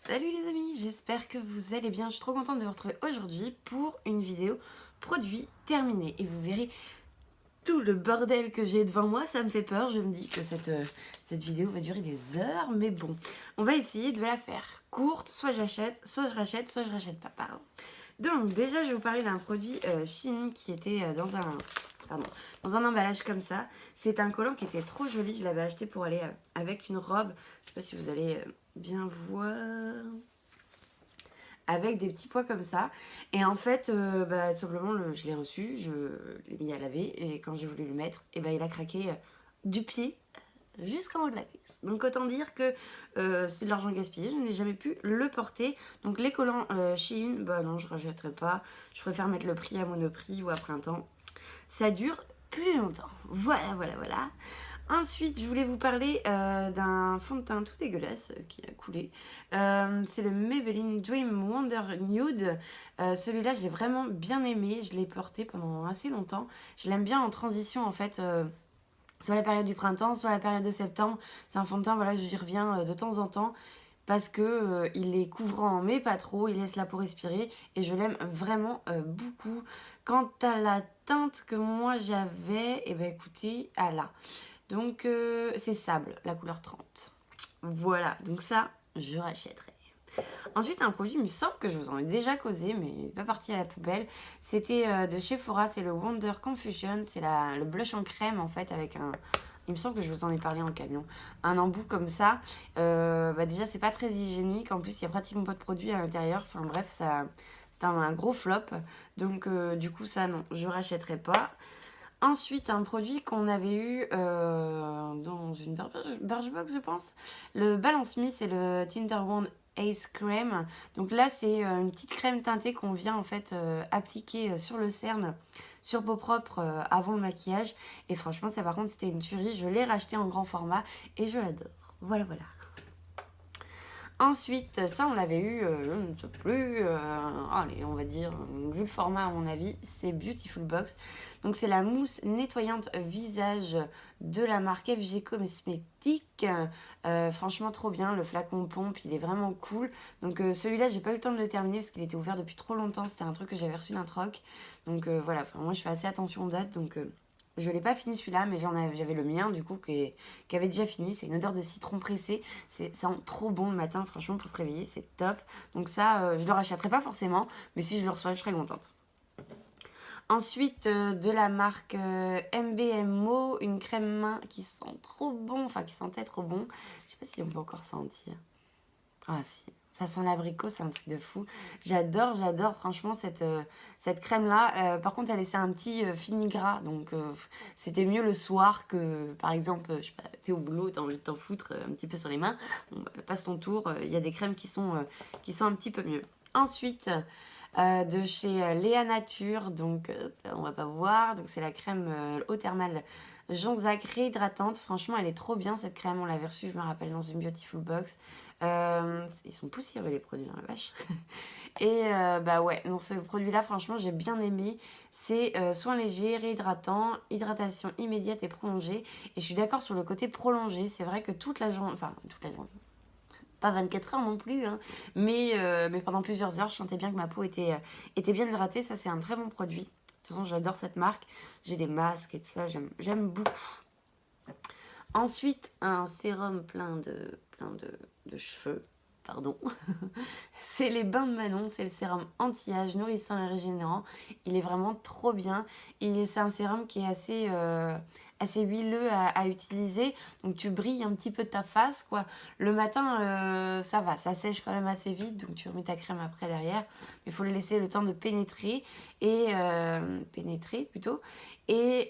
Salut les amis, j'espère que vous allez bien. Je suis trop contente de vous retrouver aujourd'hui pour une vidéo produit terminé. Et vous verrez tout le bordel que j'ai devant moi, ça me fait peur. Je me dis que cette vidéo va durer des heures, mais bon. On va essayer de la faire courte, soit j'achète, soit je rachète, soit je rachète pas, pardon. Donc déjà, je vais vous parler d'un produit Shein qui était dans un emballage comme ça. C'est un collant qui était trop joli, je l'avais acheté pour aller avec une robe. Je sais pas si vous allez bien voir, avec des petits pois comme ça. Et en fait, tout simplement, je l'ai reçu, je l'ai mis à laver, et quand j'ai voulu le mettre, et il a craqué du pied jusqu'en haut de la cuisse. Donc autant dire que c'est de l'argent gaspillé, je n'ai jamais pu le porter. Donc les collants Shein, bah non, je ne rachèterai pas. Je préfère mettre le prix à Monoprix ou à Printemps. Ça dure plus longtemps. Voilà, voilà, voilà. Ensuite, je voulais vous parler d'un fond de teint tout dégueulasse qui a coulé. C'est le Maybelline Dream Wonder Nude. Celui-là, je l'ai vraiment bien aimé. Je l'ai porté pendant assez longtemps. Je l'aime bien en transition, en fait, soit la période du printemps, soit la période de septembre. C'est un fond de teint, voilà, j'y reviens de temps en temps parce que il est couvrant, mais pas trop. Il laisse la peau respirer et je l'aime vraiment beaucoup. Quant à la teinte que moi j'avais, et ben écoutez, ah là. Donc c'est sable, la couleur 30. Voilà, donc ça, je rachèterai. Ensuite, un produit, il me semble que je vous en ai déjà causé, mais il n'est pas parti à la poubelle. C'était de chez Sephora, c'est le Wonder Confusion. C'est le blush en crème, en fait, avec un... Il me semble que je vous en ai parlé en camion. Un embout comme ça. Déjà, c'est pas très hygiénique. En plus, il n'y a pratiquement pas de produit à l'intérieur. Enfin bref, ça, c'est un gros flop. Donc, du coup, ça, non, je rachèterai pas. Ensuite, un produit qu'on avait eu dans une Birchbox, je pense. Le Balance Me, c'est le Tinderwand Ace Crème. Donc là, c'est une petite crème teintée qu'on vient en fait appliquer sur le cerne, sur peau propre avant le maquillage. Et franchement, ça par contre, c'était une tuerie. Je l'ai racheté en grand format et je l'adore. Voilà, voilà. Ensuite, ça on l'avait eu, je ne sais plus, allez on va dire, vu le format à mon avis, c'est Beautiful Box. Donc c'est la mousse nettoyante visage de la marque FG Cosmétiques. Franchement trop bien, le flacon pompe, il est vraiment cool. Donc celui-là j'ai pas eu le temps de le terminer parce qu'il était ouvert depuis trop longtemps, c'était un truc que j'avais reçu d'un troc. Donc voilà, moi je fais assez attention aux dates, donc... je l'ai pas fini celui-là, mais j'avais le mien du coup qui avait déjà fini. C'est une odeur de citron pressé. Ça sent trop bon le matin, franchement, pour se réveiller, c'est top. Donc ça, je le rachèterai pas forcément, mais si je le reçois, je serai contente. Ensuite, de la marque MBMO, une crème main qui sent trop bon, enfin qui sentait trop bon. Je sais pas si on peut encore sentir. Ah si, ça sent l'abricot, c'est un truc de fou. J'adore, j'adore franchement cette crème-là. Par contre, elle laissait un petit fini gras, donc c'était mieux le soir que, par exemple, je sais pas, t'es au boulot, t'as envie de t'en foutre un petit peu sur les mains. Bon, passe ton tour, il y a des crèmes qui sont un petit peu mieux. Ensuite, de chez Léa Nature, donc on va pas voir, donc c'est la crème eau thermale Jonzac réhydratante. Franchement, elle est trop bien cette crème. On l'avait reçue, je me rappelle, dans une Beautiful Box. Ils sont poussiéreux les produits, hein, la vache. Et ouais, non, ce produit-là, franchement, j'ai bien aimé. C'est soin léger, réhydratant, hydratation immédiate et prolongée. Et je suis d'accord sur le côté prolongé. C'est vrai que toute la journée, pas 24 heures non plus, hein, mais pendant plusieurs heures, je sentais bien que ma peau était bien hydratée. Ça, c'est un très bon produit. De toute façon, j'adore cette marque. J'ai des masques et tout ça, j'aime beaucoup. Ensuite, un sérum plein de cheveux. Pardon. C'est les bains de Manon, c'est le sérum anti-âge nourrissant et régénérant. Il est vraiment trop bien. Et c'est un sérum qui est assez huileux à utiliser. Donc tu brilles un petit peu ta face, quoi. Le matin, ça va, ça sèche quand même assez vite. Donc tu remets ta crème après derrière. Mais il faut le laisser le temps de pénétrer. Pénétrer plutôt. Et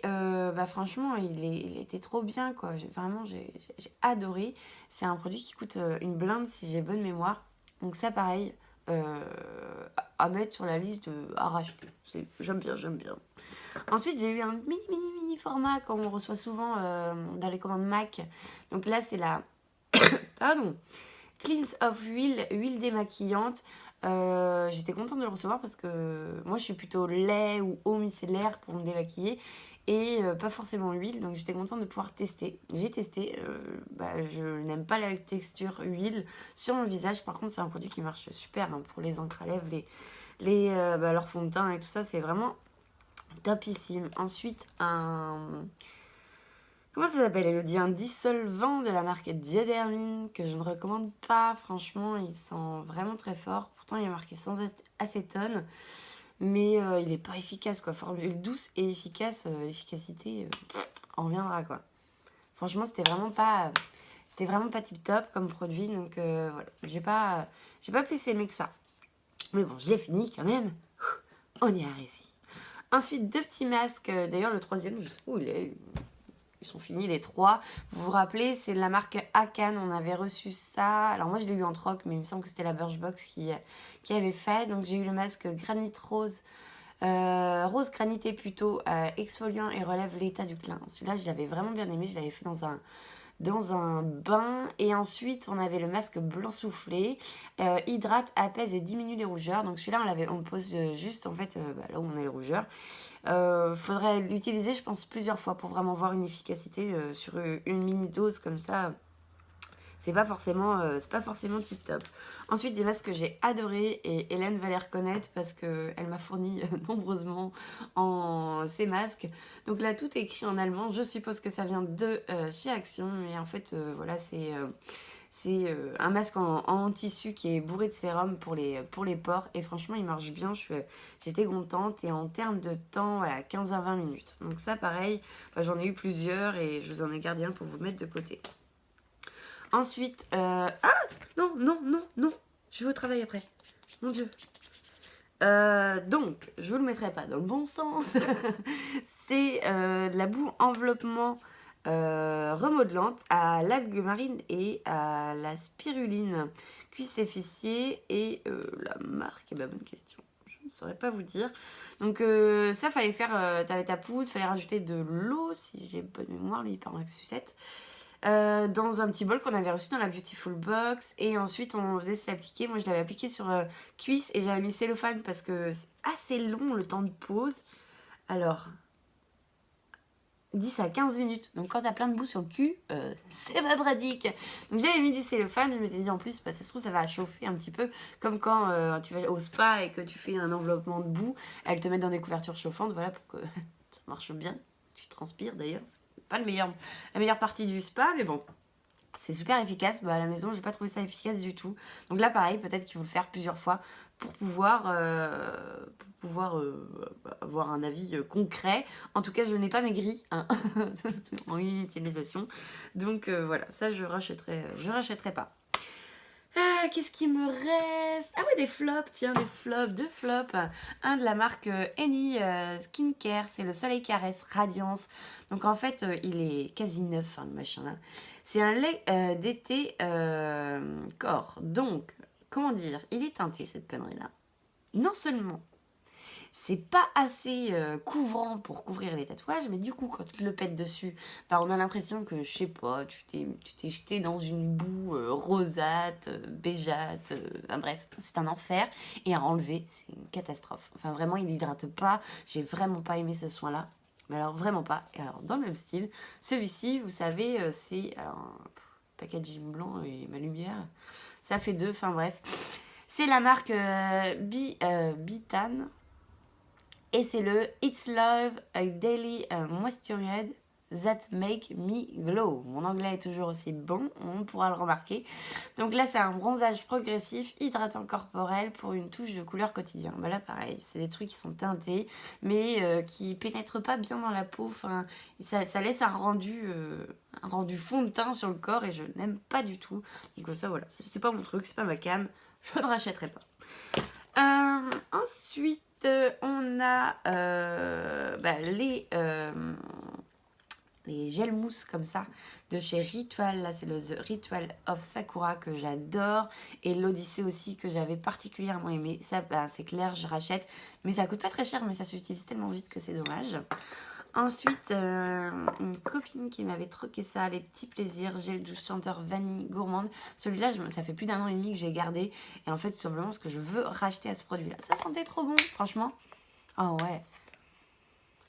franchement, il était trop bien, quoi. Vraiment, j'ai adoré. C'est un produit qui coûte une blinde si j'ai bonne mémoire. Donc ça, pareil, à mettre sur la liste à racheter. J'aime bien, j'aime bien. Ensuite, j'ai eu un mini format qu'on reçoit souvent dans les commandes Mac. Donc là, c'est la... Pardon. Cleanse of huile démaquillante. J'étais contente de le recevoir parce que moi, je suis plutôt lait ou eau micellaire pour me démaquiller. et pas forcément huile, donc j'étais contente de pouvoir tester. J'ai testé, je n'aime pas la texture huile sur mon visage, par contre c'est un produit qui marche super hein, pour les encres à lèvres, leur fond de teint et tout ça, c'est vraiment topissime. Ensuite, comment ça s'appelle, Elodie? Un dissolvant de la marque Diadermine que je ne recommande pas, franchement, il sent vraiment très fort. Pourtant, il est marqué sans acétone, mais il n'est pas efficace, quoi. Formule douce et efficace, l'efficacité en reviendra, quoi. Franchement, c'était vraiment pas tip top comme produit, donc voilà. J'ai pas plus aimé que ça. Mais bon, je l'ai fini quand même. On y a réussi. Ensuite, 2 petits masques. D'ailleurs, le troisième, je sais pas où il est. Ils sont finis les 3. Vous vous rappelez, c'est de la marque Akan. On avait reçu ça. Alors moi, je l'ai eu en troc, mais il me semble que c'était la Birchbox qui avait fait. Donc j'ai eu le masque Granit Rose. Rose granité plutôt, exfoliant et relève l'état du clin. Celui-là, je l'avais vraiment bien aimé. Je l'avais fait dans un bain. Et ensuite, on avait le masque blanc soufflé. Hydrate, apaise et diminue les rougeurs. Donc celui-là, on le pose juste en fait là où on a les rougeurs. Faudrait l'utiliser, je pense, plusieurs fois pour vraiment voir une efficacité sur une mini dose comme ça. C'est pas forcément tip top. Ensuite, des masques que j'ai adorés et Hélène va les reconnaître parce qu'elle m'a fourni nombreusement ces masques. Donc là, tout est écrit en allemand. Je suppose que ça vient de chez Action, mais en fait, voilà, c'est un masque en tissu qui est bourré de sérum pour les pores. Et franchement, il marche bien. J'étais contente. Et en termes de temps, voilà, 15 à 20 minutes. Donc ça, pareil, j'en ai eu plusieurs et je vous en ai gardé un pour vous mettre de côté. Ensuite, non, je vais au travail après. Mon Dieu. Donc, je vous le mettrai pas dans le bon sens. C'est de la boue enveloppement remodelante à l'algue marine et à la spiruline. Cuisse et fessier et la marque, bonne question. Je ne saurais pas vous dire. Donc ça, fallait faire, t'avais ta poudre, fallait rajouter de l'eau, si j'ai bonne mémoire, lui il parle avec sucette. Dans un petit bol qu'on avait reçu dans la Beautiful Box et ensuite on faisait se l'appliquer. Moi je l'avais appliqué sur cuisse et j'avais mis cellophane parce que c'est assez long le temps de pause. Alors 10 à 15 minutes, donc quand t'as plein de boue sur le cul, c'est pas pratique. Donc j'avais mis du cellophane, je m'étais dit en plus, ça se trouve ça va chauffer un petit peu, comme quand tu vas au spa et que tu fais un enveloppement de boue, elles te mettent dans des couvertures chauffantes, voilà, pour que ça marche bien. Tu transpires d'ailleurs, pas la meilleure partie du spa, mais bon, c'est super efficace. À la maison, j'ai pas trouvé ça efficace du tout. Donc là, pareil, peut-être qu'il faut le faire plusieurs fois pour pouvoir avoir un avis concret. En tout cas, je n'ai pas maigri hein, en une utilisation. Donc voilà, ça je rachèterai pas. Qu'est-ce qui me reste? Ah ouais, des flops, tiens, deux flops. Un de la marque Any Skincare, c'est le Soleil Caresse Radiance. Donc en fait, il est quasi neuf, hein, le machin là. C'est un lait d'été corps. Donc, comment dire, il est teinté cette connerie là. Non seulement c'est pas assez couvrant pour couvrir les tatouages, mais du coup, quand tu le pètes dessus, on a l'impression que, je sais pas, tu t'es jeté dans une boue rosate, bégeate, bref, c'est un enfer. Et à enlever, c'est une catastrophe. Enfin, vraiment, il hydrate pas. J'ai vraiment pas aimé ce soin-là. Mais alors, vraiment pas. Et alors, dans le même style, celui-ci, vous savez, c'est un packaging blanc et ma lumière. Ça fait 2, enfin bref. C'est la marque Bitan. Et c'est le It's Love a Daily Moisturizer That Make Me Glow. Mon anglais est toujours aussi bon, on pourra le remarquer. Donc là, c'est un bronzage progressif, hydratant corporel pour une touche de couleur quotidien. Là, pareil, c'est des trucs qui sont teintés, mais qui pénètrent pas bien dans la peau. Enfin, ça laisse un rendu fond de teint sur le corps et je n'aime pas du tout. Donc ça, voilà, c'est pas mon truc, c'est pas ma cam, je ne rachèterai pas. Ensuite, on a les gels mousse comme ça de chez Ritual. Là, c'est le The Ritual of Sakura que j'adore. Et l'Odyssée aussi que j'avais particulièrement aimé. Ça, c'est clair, je rachète. Mais ça coûte pas très cher, mais ça s'utilise tellement vite que c'est dommage. Ensuite, une copine qui m'avait troqué ça, les petits plaisirs, gel douche chanteur vanille gourmande. Celui-là, ça fait plus d'1 an et demi que j'ai gardé. Et en fait, tout simplement parce que je veux racheter à ce produit-là. Ça sentait trop bon, franchement. Oh ouais.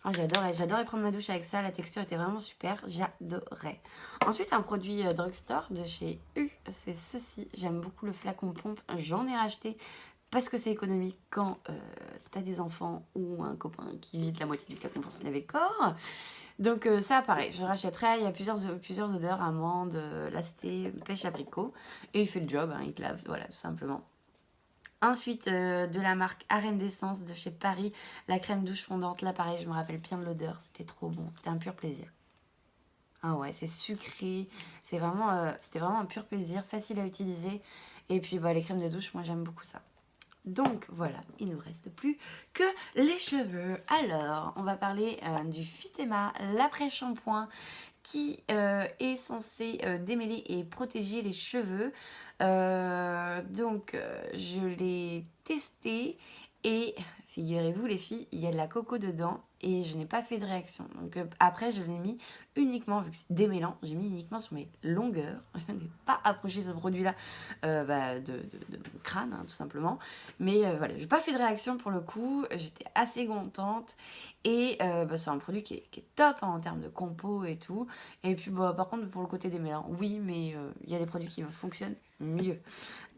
Ah, j'adorais prendre ma douche avec ça, la texture était vraiment super, j'adorais. Ensuite, un produit drugstore de chez U, c'est ceci. J'aime beaucoup le flacon pompe, j'en ai racheté parce que c'est économique quand t'as des enfants ou un copain qui vide la moitié du flacon pour se laver le corps. Donc ça, pareil, je rachèterai. Il y a plusieurs odeurs, amande, lacté, pêche abricot. Et il fait le job, hein, il te lave, voilà, tout simplement. Ensuite, de la marque Arène d'essence de chez Paris, la crème douche fondante. Là, pareil, je me rappelle bien de l'odeur. C'était trop bon. C'était un pur plaisir. Ah ouais, c'est sucré. C'était vraiment un pur plaisir, facile à utiliser. Et puis, bah, les crèmes de douche, moi, j'aime beaucoup ça. Donc voilà, il ne nous reste plus que les cheveux. Alors, on va parler du Fitema, l'après-shampoing qui est censé démêler et protéger les cheveux. Je l'ai testé et figurez-vous les filles, il y a de la coco dedans et je n'ai pas fait de réaction. Donc après, je l'ai mis uniquement, vu que c'est démêlant, j'ai mis uniquement sur mes longueurs. Je n'ai pas approché ce produit-là de mon crâne, hein, tout simplement. Mais voilà, je n'ai pas fait de réaction pour le coup. J'étais assez contente. Et c'est un produit qui est top hein, en termes de compo et tout. Et puis par contre, pour le côté démêlant, oui, mais il y a des produits qui fonctionnent mieux.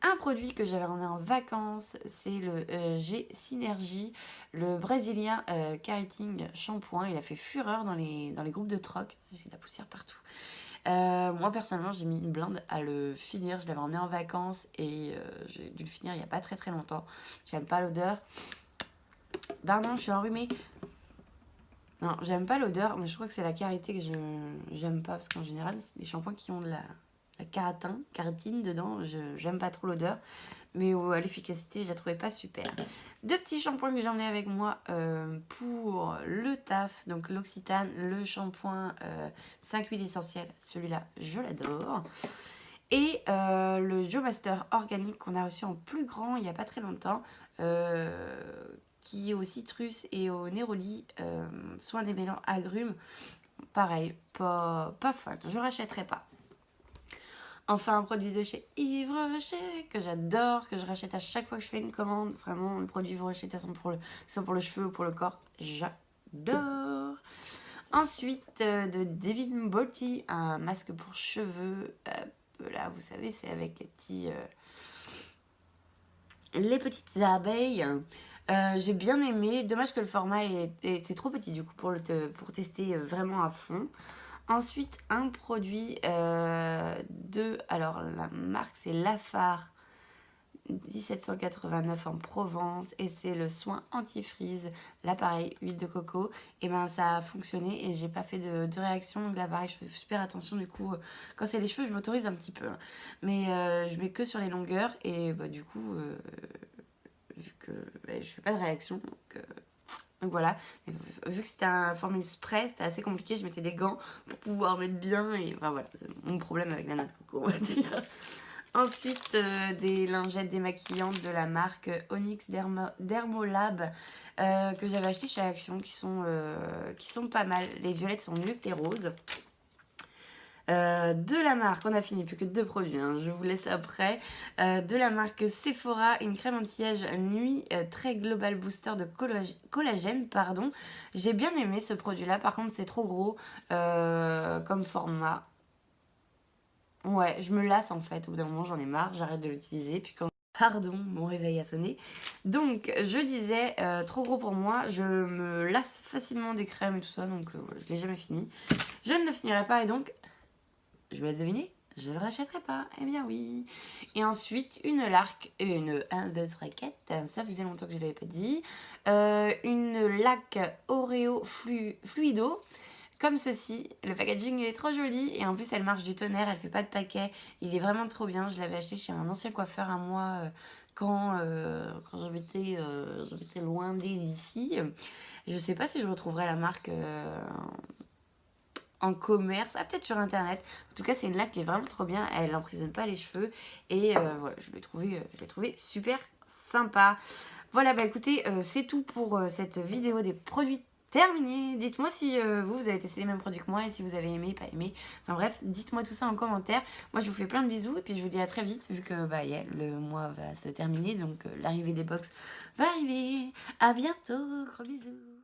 Un produit que j'avais ramené en vacances, c'est le G Synergie, le brésilien Keratin shampoing. Il a fait fureur dans les groupes de troc. J'ai de la poussière partout. Moi personnellement, j'ai mis une blinde à le finir. Je l'avais ramené en vacances et j'ai dû le finir il n'y a pas très très longtemps. J'aime pas l'odeur. Pardon, je suis enrhumée. Non, j'aime pas l'odeur, mais je crois que c'est la carité que j'aime pas parce qu'en général, c'est des shampoings qui ont de la kératine dedans, j'aime pas trop l'odeur, mais à l'efficacité, je la trouvais pas super. Deux petits shampoings que j'ai emmenés avec moi pour le taf, donc l'Occitane, le shampoing 5 huiles essentielles, celui-là, je l'adore. Et le Joe Master organique qu'on a reçu en plus grand il y a pas très longtemps, qui est au citrus et au néroli, soin des mélans agrumes. Pareil, pas fan, je rachèterai pas. Enfin, un produit de chez Yves Rocher que j'adore, que je rachète à chaque fois que je fais une commande. Vraiment, le produit Yves Rocher, de toute façon, soit pour le cheveu ou pour le corps, j'adore. Ensuite, de David Botti, un masque pour cheveux. Là, vous savez, c'est avec les petites abeilles. J'ai bien aimé. Dommage que le format était trop petit du coup pour tester vraiment à fond. Ensuite, un produit alors la marque c'est Lafare 1789 en Provence et c'est le soin anti-frise. Là pareil, huile de coco, et ben ça a fonctionné et j'ai pas fait de réaction. Donc là pareil, je fais super attention du coup. Quand c'est les cheveux, je m'autorise un petit peu. Mais je mets que sur les longueurs et du coup, vu que je fais pas de réaction, donc voilà, vu que c'était un formule spray, c'était assez compliqué, je mettais des gants pour pouvoir mettre bien, et enfin voilà, c'est mon problème avec la noix de coco, on va dire. Ensuite, des lingettes démaquillantes de la marque Onyx Dermolab que j'avais acheté chez Action, qui sont pas mal. Les violettes sont mieux que les roses. De la marque, on a fini, plus que 2 produits, hein, je vous laisse après. De la marque Sephora, une crème anti-âge nuit très global booster de collagène, pardon. J'ai bien aimé ce produit-là, par contre c'est trop gros comme format. Ouais, je me lasse en fait, au bout d'un moment j'en ai marre, j'arrête de l'utiliser, puis quand... Pardon, mon réveil a sonné. Donc, je disais, trop gros pour moi, je me lasse facilement des crèmes et tout ça, donc je l'ai jamais fini. Je ne le finirai pas et donc... Je vous laisse deviner, je le rachèterai pas. Eh bien oui. Et ensuite, une laque, une 1, 2, 3, 4, ça faisait longtemps que je ne l'avais pas dit. Une laque Oreo Fluido, comme ceci. Le packaging il est trop joli et en plus elle marche du tonnerre, elle fait pas de paquet. Il est vraiment trop bien. Je l'avais acheté chez un ancien coiffeur à moi quand j'habitais loin d'ici. Je sais pas si je retrouverai la marque... en commerce, peut-être sur internet. En tout cas, c'est une laque qui est vraiment trop bien. Elle n'emprisonne pas les cheveux. Et voilà, je l'ai trouvé super sympa. Voilà, bah écoutez, c'est tout pour cette vidéo des produits terminés. Dites-moi si vous avez testé les mêmes produits que moi et si vous avez aimé, pas aimé. Enfin bref, dites-moi tout ça en commentaire. Moi, je vous fais plein de bisous et puis je vous dis à très vite vu que le mois va se terminer. Donc l'arrivée des box va arriver. À bientôt, gros bisous.